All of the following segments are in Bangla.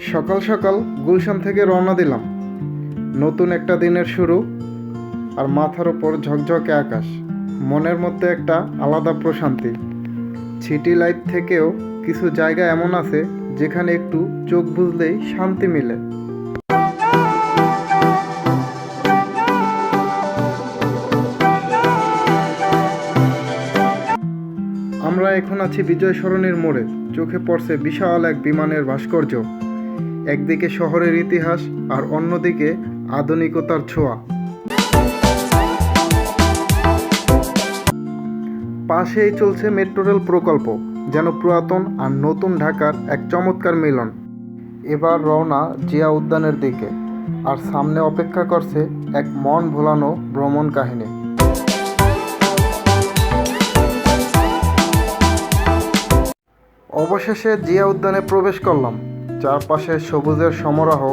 সকাল সকাল গুলশান থেকে রওনা দিলাম। নতুন একটা দিনের শুরু, আর মাথার ওপর ঝকঝকে আকাশ, মনের মধ্যে একটা আলাদা প্রশান্তি। সিটি লাইফ থেকেও কিছু জায়গা এমন আছে যেখানে একটু চোখ বুজলেই শান্তি মিলে। আমরা এখন আছি বিজয় সরণির মোড়ে। চোখে পড়ছে বিশাল এক বিমানের ভাস্কর্য। একদিকে শহরের ইতিহাস আর অন্যদিকে আধুনিকতার ছোঁয়া। পাশেই চলছে মেট্রো রেল প্রকল্প, যেন পুরাতন আর নতুন ঢাকার এক চমৎকার মিলন। এবার রওনা জিয়া উদ্যানের দিকে, আর সামনে অপেক্ষা করছে এক মন ভোলানো ভ্রমণ কাহিনী। অবশেষে জিয়া উদ্যানে প্রবেশ করলাম। চারপাশে সবুজের সমারোহ,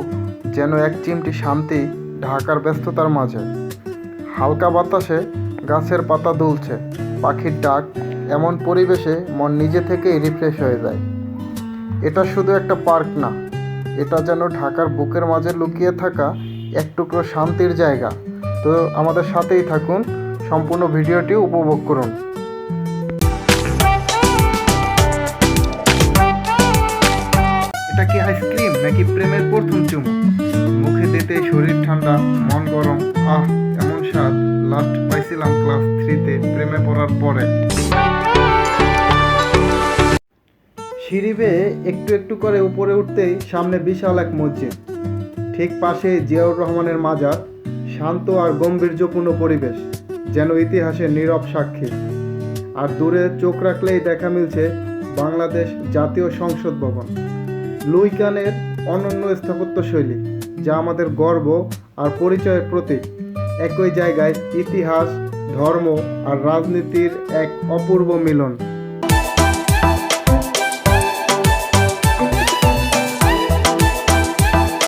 যেন এক চিমটি শান্তি ঢাকার ব্যস্ততার মাঝে। হালকা বাতাসে গাছের পাতা দুলছে, পাখির ডাক, এমন পরিবেশে মন নিজে থেকেই রিফ্রেশ হয়ে যায়। এটা শুধু একটা পার্ক না, এটা যেন ঢাকার বুকের মাঝে লুকিয়ে থাকা এক টুকরো শান্তির জায়গা। তো আমাদের সাথেই থাকুন, সম্পূর্ণ ভিডিওটি উপভোগ করুন। এটা কি আইসক্রিম নাকি প্রেমের প্রথম চুমু? মুখে দিতেই শরীর ঠান্ডা, মন গরম। আহ, এমন স্বাদ লাস্ট পাইছিলাম ক্লাস 3-তে প্রেমে পড়ার পরে। সিঁড়ি বেয়ে একটু একটু করে উপরে উঠতেই সামনে বিশাল এক মসজিদ, ঠিক পাশে জিয়াউর রহমানের মাজার। শান্ত আর গম্ভীর্যপূর্ণ পরিবেশ, যেন ইতিহাসের নীরব সাক্ষী। আর দূরে চোখ রাখলেই দেখা মিলছে বাংলাদেশ জাতীয় সংসদ ভবন। লুই কানের অনন্য স্থাপত্যশৈলী, যা আমাদের গর্ব আর পরিচয়ের প্রতীক। একই জায়গায় ইতিহাস, ধর্ম আর রাজনীতির এক অপূর্ব মিলন।